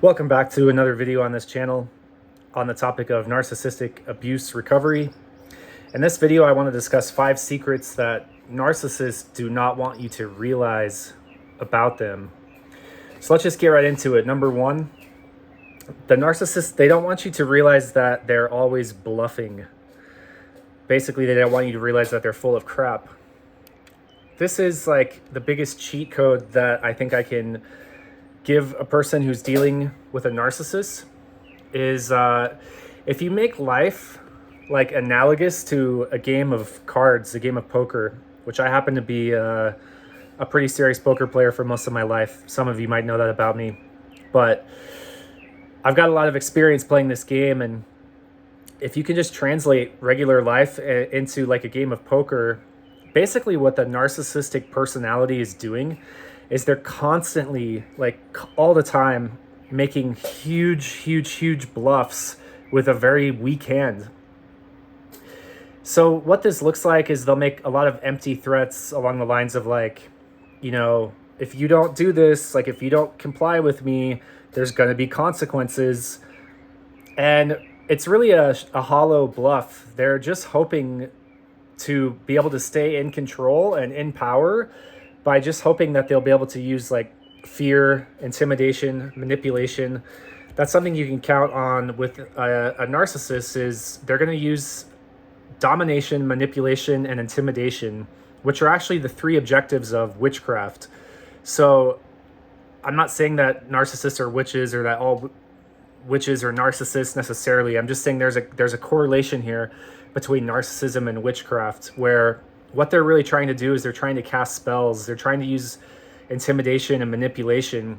Welcome back to another video on this channel on the topic of narcissistic abuse recovery. In this video, I want to discuss 5 secrets that narcissists do not want you to realize about them. So let's just get right into it. Number 1, the narcissists, they don't want you to realize that they're always bluffing. Basically, they don't want you to realize that they're full of crap. This is like the biggest cheat code that I think I can give a person who's dealing with a narcissist is if you make life like analogous to a game of cards, a game of poker, which I happen to be a pretty serious poker player for most of my life. Some of you might know that about me, but I've got a lot of experience playing this game. And if you can just translate regular life into like a game of poker, basically what the narcissistic personality is doing is they're constantly, like all the time, making huge bluffs with a very weak hand. So what this looks like is they'll make a lot of empty threats along the lines of like, if you don't do this, like if you don't comply with me, there's going to be consequences. And it's really a hollow bluff. They're just hoping to be able to stay in control and in power by just hoping that they'll be able to use like fear, intimidation, manipulation. That's something you can count on with a narcissist, is they're going to use domination, manipulation, and intimidation, which are actually the 3 objectives of witchcraft. So I'm not saying that narcissists are witches or that all witches are narcissists necessarily. I'm just saying there's a correlation here between narcissism and witchcraft, where what they're really trying to do is they're trying to cast spells. They're trying to use intimidation and manipulation.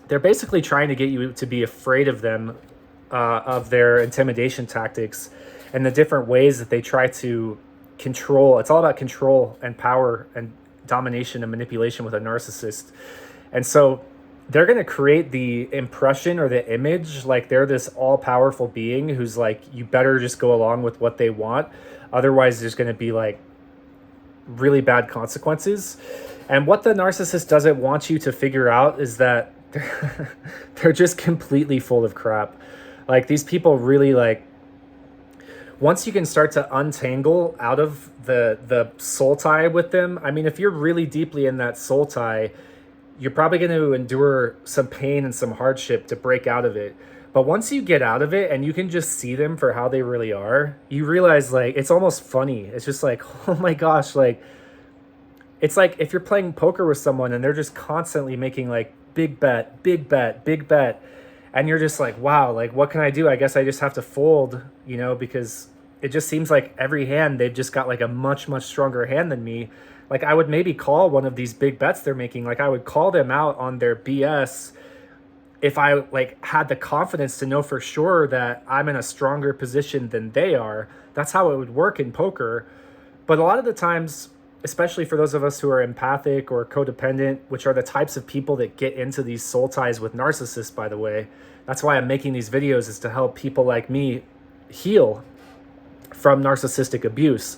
They're basically trying to get you to be afraid of them, of their intimidation tactics and the different ways that they try to control. It's all about control and power and domination and manipulation with a narcissist. And so they're going to create the impression or the image like they're this all-powerful being who's like, you better just go along with what they want. Otherwise, there's going to be like really bad consequences. And what the narcissist doesn't want you to figure out is that they're just completely full of crap. Like, these people really, like, once you can start to untangle out of the soul tie with them, I mean, if you're really deeply in that soul tie, you're probably going to endure some pain and some hardship to break out of it. But once you get out of it and you can just see them for how they really are, you realize, like, it's almost funny. It's just like, oh my gosh, like, it's like if you're playing poker with someone and they're just constantly making like big bet, and you're just like, wow, like, what can I do? I guess I just have to fold, because it just seems like every hand they've just got like a much stronger hand than me. Like, I would maybe call one of these big bets they're making. Like, I would call them out on their BS if I like had the confidence to know for sure that I'm in a stronger position than they are. That's how it would work in poker. But a lot of the times, especially for those of us who are empathic or codependent, which are the types of people that get into these soul ties with narcissists, by the way, that's why I'm making these videos, is to help people like me heal from narcissistic abuse.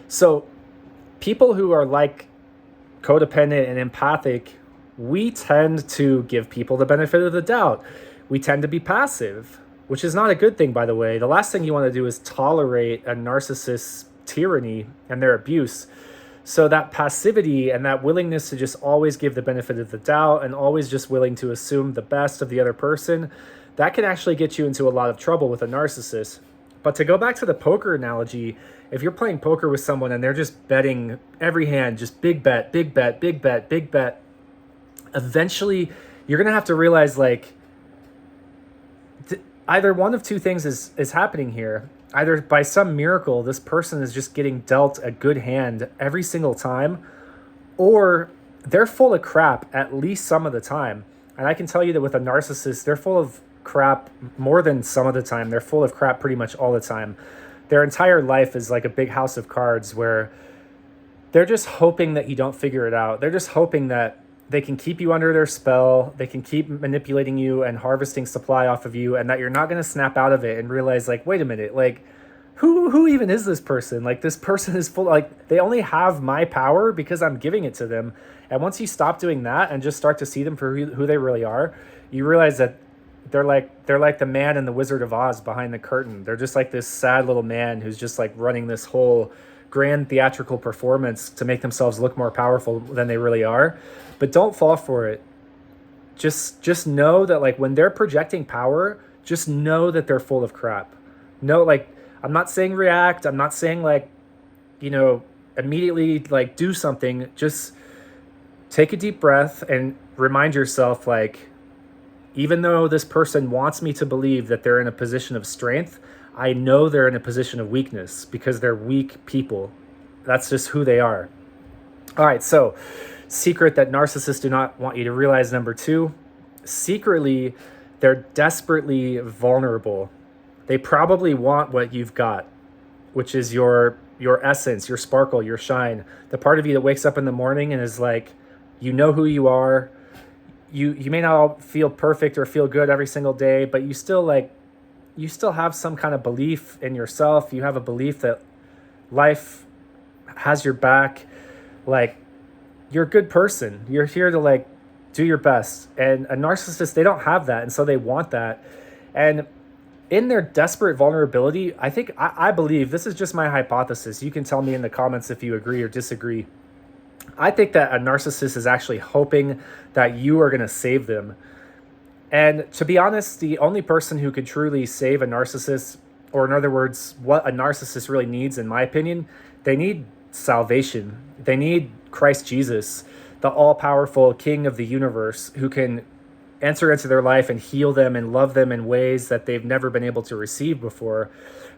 So people who are like codependent and empathic, we tend to give people the benefit of the doubt. We tend to be passive, which is not a good thing, by the way. The last thing you want to do is tolerate a narcissist's tyranny and their abuse. So that passivity and that willingness to just always give the benefit of the doubt and always just willing to assume the best of the other person, that can actually get you into a lot of trouble with a narcissist. But to go back to the poker analogy, if you're playing poker with someone and they're just betting every hand, just big bet, eventually you're going to have to realize, like, either one of 2 things is happening here. Either by some miracle, this person is just getting dealt a good hand every single time, or they're full of crap at least some of the time. And I can tell you that with a narcissist, they're full of crap more than some of the time. They're full of crap pretty much all the time. Their entire life is like a big house of cards where they're just hoping that you don't figure it out. They're just hoping that they can keep you under their spell. They can keep manipulating you and harvesting supply off of you, and that you're not going to snap out of it and realize, like, wait a minute, like, who even is this person? Like, this person is full, like, they only have my power because I'm giving it to them. And once you stop doing that and just start to see them for who they really are, you realize that they're like the man in the Wizard of Oz behind the curtain. They're just like this sad little man who's just like running this whole grand theatrical performance to make themselves look more powerful than they really are. But don't fall for it. Just know that like when they're projecting power, just know that they're full of crap. No, like I'm not saying react. I'm not saying like, you know, immediately like do something. Just take a deep breath and remind yourself like, even though this person wants me to believe that they're in a position of strength, I know they're in a position of weakness because they're weak people. That's just who they are. All right, so secret that narcissists do not want you to realize, number 2, secretly, they're desperately vulnerable. They probably want what you've got, which is your essence, your sparkle, your shine. The part of you that wakes up in the morning and is like, you know who you are. You may not feel perfect or feel good every single day, but you still have some kind of belief in yourself. You have a belief that life has your back. Like, you're a good person. You're here to like do your best. And a narcissist, they don't have that, and so they want that. And in their desperate vulnerability, I believe, this is just my hypothesis. You can tell me in the comments if you agree or disagree. I think that a narcissist is actually hoping that you are going to save them. And to be honest, the only person who could truly save a narcissist, or in other words, what a narcissist really needs, in my opinion, they need salvation. They need Christ Jesus, the all-powerful King of the universe, who can enter into their life and heal them and love them in ways that they've never been able to receive before.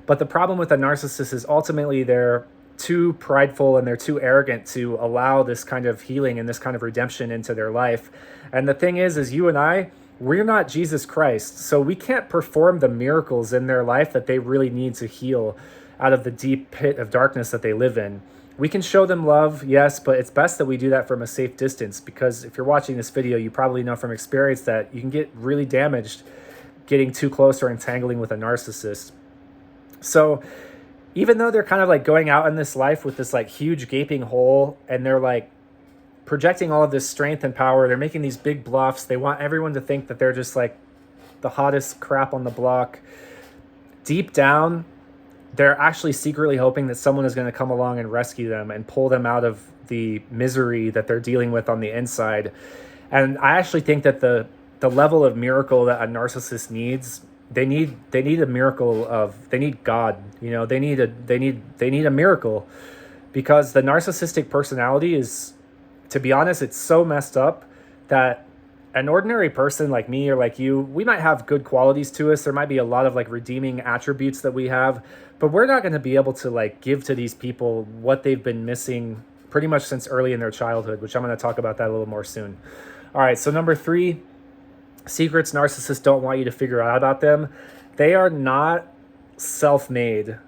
But the problem with a narcissist is ultimately they're too prideful and they're too arrogant to allow this kind of healing and this kind of redemption into their life. And the thing is you and I, we're not Jesus Christ, so we can't perform the miracles in their life that they really need to heal out of the deep pit of darkness that they live in. We can show them love, yes, but it's best that we do that from a safe distance, because if you're watching this video, you probably know from experience that you can get really damaged getting too close or entangling with a narcissist. So even though they're kind of like going out in this life with this like huge gaping hole, and they're like projecting all of this strength and power, they're making these big bluffs, they want everyone to think that they're just like the hottest crap on the block. Deep down, they're actually secretly hoping that someone is going to come along and rescue them and pull them out of the misery that they're dealing with on the inside. And I actually think that the level of miracle that a narcissist needs, they need a miracle of, they need God, you know, they need a miracle, because the narcissistic personality is, to be honest, it's so messed up that an ordinary person like me or like you, we might have good qualities to us. There might be a lot of like redeeming attributes that we have, but we're not going to be able to like give to these people what they've been missing pretty much since early in their childhood, which I'm going to talk about that a little more soon. All right, so number 3, secrets narcissists don't want you to figure out about them. They are not self-made.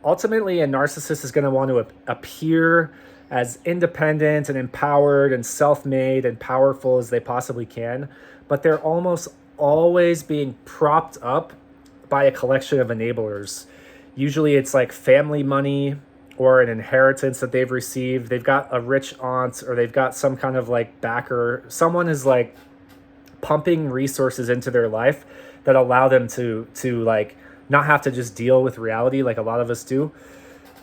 Ultimately, a narcissist is going to want to appear as independent and empowered and self-made and powerful as they possibly can, but they're almost always being propped up by a collection of enablers. Usually it's like family money or an inheritance that they've received. They've got a rich aunt, or they've got some kind of like backer. Someone is like pumping resources into their life that allow them to like not have to just deal with reality like a lot of us do.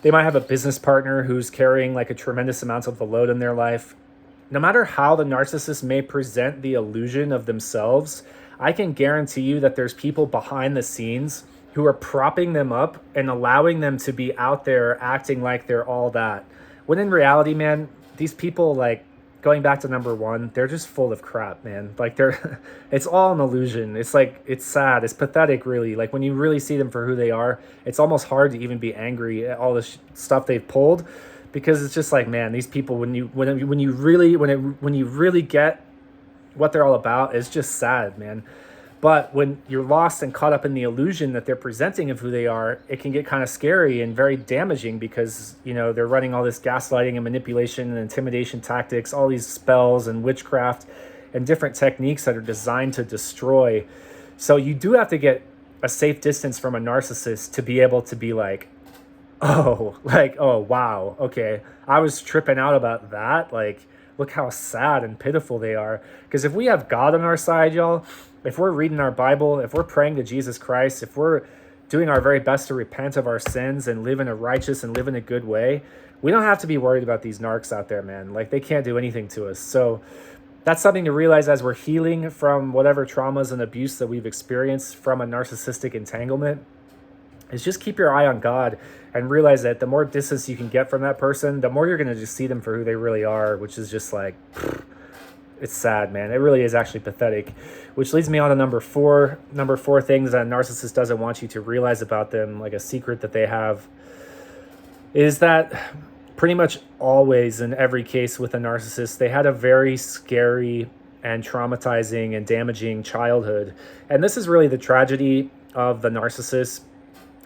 They might have a business partner who's carrying like a tremendous amount of the load in their life. No matter how the narcissist may present the illusion of themselves, I can guarantee you that there's people behind the scenes who are propping them up and allowing them to be out there acting like they're all that. When in reality, man, these people, like, going back to number 1, they're just full of crap, man. Like, it's all an illusion. It's like, it's sad. It's pathetic, really. Like, when you really see them for who they are, it's almost hard to even be angry at all the stuff they've pulled, because it's just like, man, these people, when you really get what they're all about, it's just sad, man. But when you're lost and caught up in the illusion that they're presenting of who they are, it can get kind of scary and very damaging, because, you know, they're running all this gaslighting and manipulation and intimidation tactics, all these spells and witchcraft and different techniques that are designed to destroy. So you do have to get a safe distance from a narcissist to be able to be like, oh, wow, okay, I was tripping out about that. Like, look how sad and pitiful they are. Because if we have God on our side, y'all, if we're reading our Bible, if we're praying to Jesus Christ, if we're doing our very best to repent of our sins and live in a righteous and live in a good way, we don't have to be worried about these narcs out there, man. Like, they can't do anything to us. So that's something to realize as we're healing from whatever traumas and abuse that we've experienced from a narcissistic entanglement, is just keep your eye on God and realize that the more distance you can get from that person, the more you're going to just see them for who they really are, which is just like, it's sad, man. It really is actually pathetic, which leads me on to number four. Number four things that a narcissist doesn't want you to realize about them, like a secret that they have, is that pretty much always in every case with a narcissist, they had a very scary and traumatizing and damaging childhood. And this is really the tragedy of the narcissist.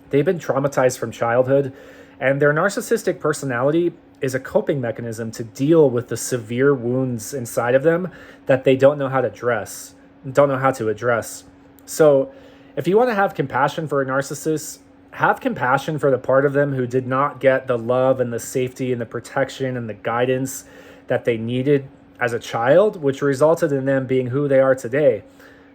They've been traumatized from childhood, and their narcissistic personality is a coping mechanism to deal with the severe wounds inside of them that they don't know how to address. So if you want to have compassion for a narcissist, have compassion for the part of them who did not get the love and the safety and the protection and the guidance that they needed as a child, which resulted in them being who they are today.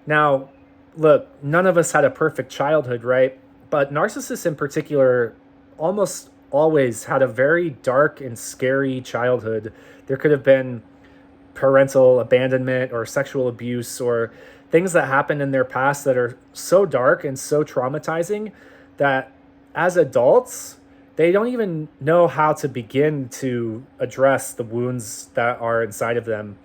Now, look, none of us had a perfect childhood, right? But narcissists in particular almost always had a very dark and scary childhood. There could have been parental abandonment or sexual abuse or things that happened in their past that are so dark and so traumatizing that as adults, they don't even know how to begin to address the wounds that are inside of them.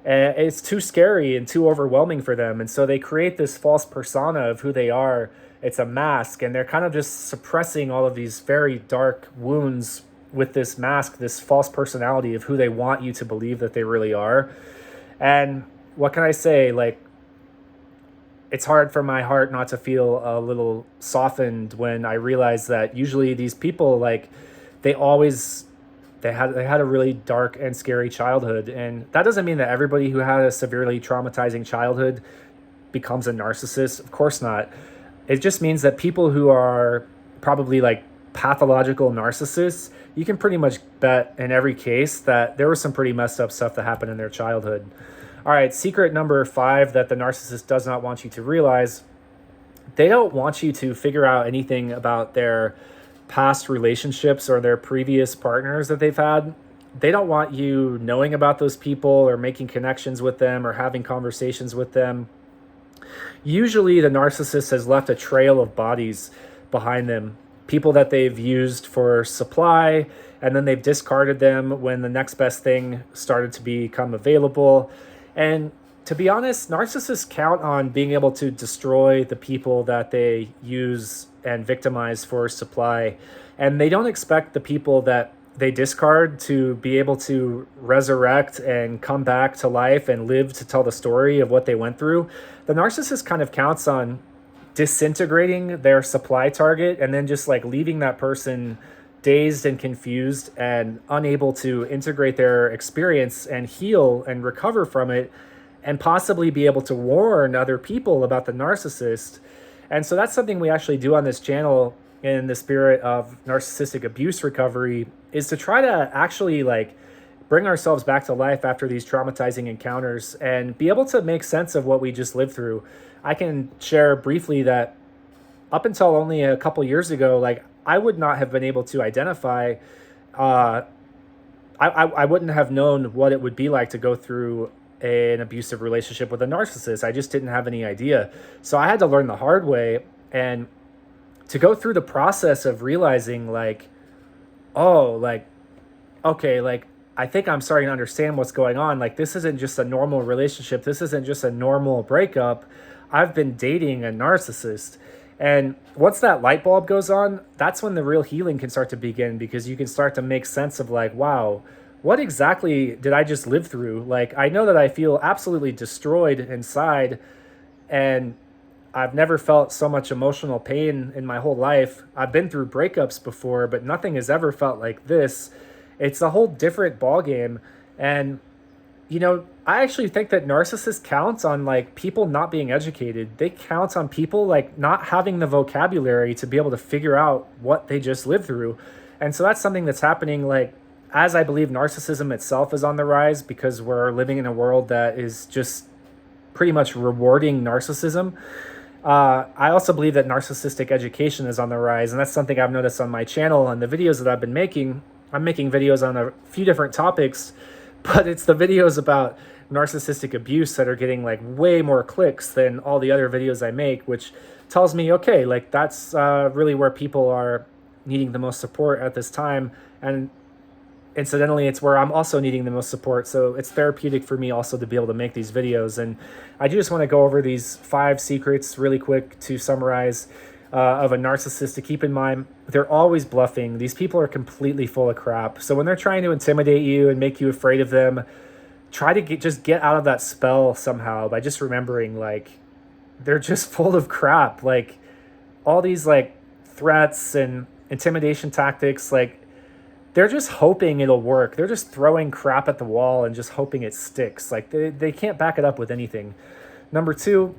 And it's too scary and too overwhelming for them. And so they create this false persona of who they are. It's a mask, and they're kind of just suppressing all of these very dark wounds with this mask, this false personality of who they want you to believe that they really are. And what can I say? Like, it's hard for my heart not to feel a little softened when I realize that usually these people, like, they had a really dark and scary childhood. And that doesn't mean that everybody who had a severely traumatizing childhood becomes a narcissist. Of course not. It just means that people who are probably like pathological narcissists, you can pretty much bet in every case that there was some pretty messed up stuff that happened in their childhood. All right, secret number 5 that the narcissist does not want you to realize: they don't want you to figure out anything about their past relationships or their previous partners that they've had. They don't want you knowing about those people or making connections with them or having conversations with them. Usually the narcissist has left a trail of bodies behind them, people that they've used for supply, and then they've discarded them when the next best thing started to become available. And to be honest, narcissists count on being able to destroy the people that they use and victimize for supply. And they don't expect the people that they discard to be able to resurrect and come back to life and live to tell the story of what they went through. The narcissist kind of counts on disintegrating their supply target and then just like leaving that person dazed and confused and unable to integrate their experience and heal and recover from it and possibly be able to warn other people about the narcissist. And so that's something we actually do on this channel in the spirit of narcissistic abuse recovery, is to try to actually like bring ourselves back to life after these traumatizing encounters and be able to make sense of what we just lived through. I can share briefly that up until only a couple years ago, like I would not have been able to identify, I wouldn't have known what it would be like to go through an abusive relationship with a narcissist. I just didn't have any idea. So I had to learn the hard way, and to go through the process of realizing like, oh, like, okay, like, I think I'm starting to understand what's going on. Like, this isn't just a normal relationship. This isn't just a normal breakup. I've been dating a narcissist. And once that light bulb goes on, that's when the real healing can start to begin, because you can start to make sense of like, wow, what exactly did I just live through? Like, I know that I feel absolutely destroyed inside, and I've never felt so much emotional pain in my whole life. I've been through breakups before, but nothing has ever felt like this. It's a whole different ballgame. And, you know, I actually think that narcissists count on like people not being educated. They count on people like not having the vocabulary to be able to figure out what they just lived through. And so that's something that's happening, like, as I believe narcissism itself is on the rise, because we're living in a world that is just pretty much rewarding narcissism. I also believe that narcissistic education is on the rise, and that's something I've noticed on my channel and the videos that I've been making. I'm making videos on a few different topics, but it's the videos about narcissistic abuse that are getting like way more clicks than all the other videos I make, which tells me, okay, like that's really where people are needing the most support at this time. And incidentally, it's where I'm also needing the most support. So it's therapeutic for me also to be able to make these videos. And I just want to go over these 5 secrets really quick to summarize of a narcissist to keep in mind. They're always bluffing. These people are completely full of crap. So when they're trying to intimidate you and make you afraid of them, try to just get out of that spell somehow by just remembering, like, they're just full of crap. Like, all these like threats and intimidation tactics, like, they're just hoping it'll work. They're just throwing crap at the wall and just hoping it sticks. Like, they can't back it up with anything. Number 2,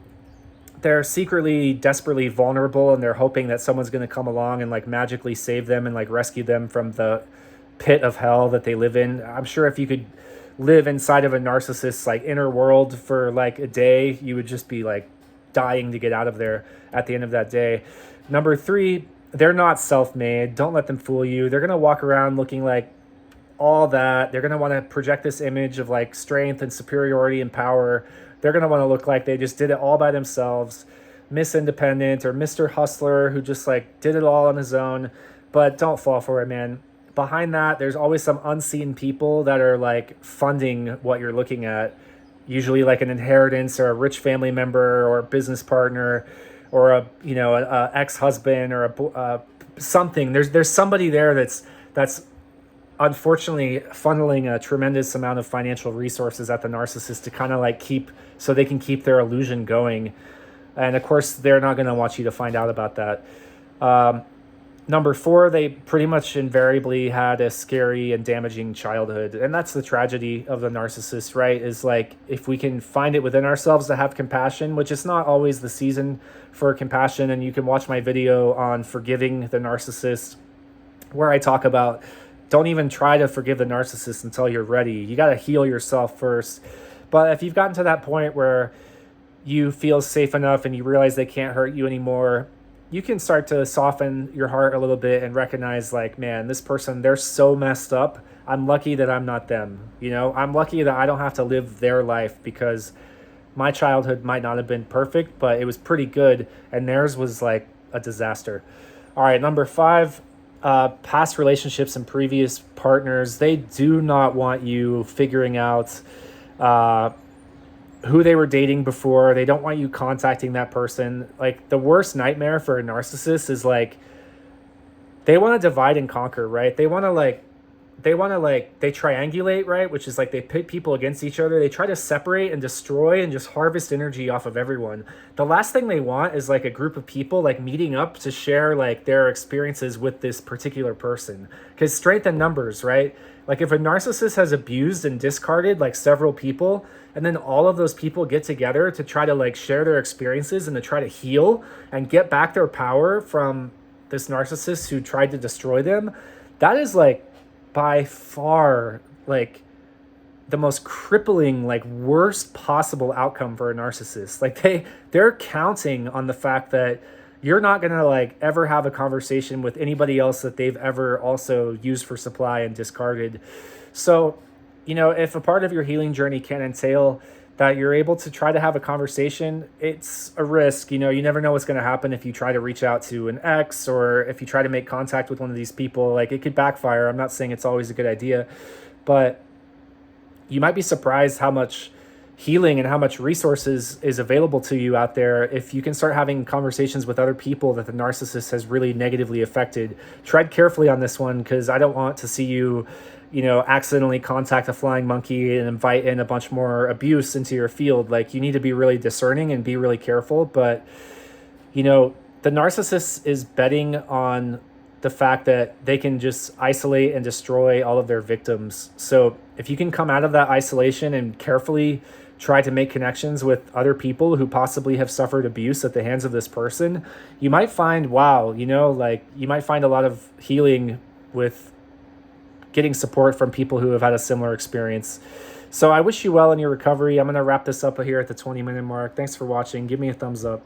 they're secretly, desperately vulnerable, and they're hoping that someone's going to come along and like magically save them and like rescue them from the pit of hell that they live in. I'm sure if you could live inside of a narcissist's like inner world for like a day, you would just be like dying to get out of there at the end of that day. Number 3, they're not self-made. Don't let them fool you. They're going to walk around looking like all that. They're going to want to project this image of like strength and superiority and power. They're going to want to look like they just did it all by themselves. Miss Independent or Mr. Hustler who just like did it all on his own. But don't fall for it, man. Behind that, there's always some unseen people that are like funding what you're looking at. Usually like an inheritance or a rich family member or a business partner or a ex-husband or a something. There's somebody there that's unfortunately funneling a tremendous amount of financial resources at the narcissist to kind of like so they can keep their illusion going. And of course, they're not going to want you to find out about that. Number 4, they pretty much invariably had a scary and damaging childhood. And that's the tragedy of the narcissist, right? Is like, if we can find it within ourselves to have compassion, which is not always the season for compassion. And you can watch my video on forgiving the narcissist, where I talk about don't even try to forgive the narcissist until you're ready. You got to heal yourself first. But if you've gotten to that point where you feel safe enough and you realize they can't hurt you anymore, you can start to soften your heart a little bit and recognize, like, man, this person, they're so messed up. I'm lucky that I'm not them. I'm lucky that I don't have to live their life, because my childhood might not have been perfect, but it was pretty good. And theirs was like a disaster. All right, number 5, past relationships and previous partners. They do not want you figuring out who they were dating before. They don't want you contacting that person. Like, the worst nightmare for a narcissist is like, they want to divide and conquer, right? They triangulate, right? Which is like, they pit people against each other. They try to separate and destroy and just harvest energy off of everyone. The last thing they want is like a group of people like meeting up to share like their experiences with this particular person, because strength in numbers, right? Like, if a narcissist has abused and discarded like several people, and then all of those people get together to try to like share their experiences and to try to heal and get back their power from this narcissist who tried to destroy them, that is like by far like the most crippling, like worst possible outcome for a narcissist. Like, they're counting on the fact that you're not going to like ever have a conversation with anybody else that they've ever also used for supply and discarded. So, if a part of your healing journey can entail that you're able to try to have a conversation, it's a risk. You never know what's going to happen if you try to reach out to an ex, or if you try to make contact with one of these people. Like, it could backfire. I'm not saying it's always a good idea, but you might be surprised how much healing and how much resources is available to you out there if you can start having conversations with other people that the narcissist has really negatively affected. Tread carefully on this one, because I don't want to see you accidentally contact a flying monkey and invite in a bunch more abuse into your field. Like, you need to be really discerning and be really careful. But, the narcissist is betting on the fact that they can just isolate and destroy all of their victims. So if you can come out of that isolation and carefully try to make connections with other people who possibly have suffered abuse at the hands of this person, you might find, wow, you might find a lot of healing with getting support from people who have had a similar experience. So I wish you well in your recovery. I'm going to wrap this up here at the 20-minute mark. Thanks for watching. Give me a thumbs up.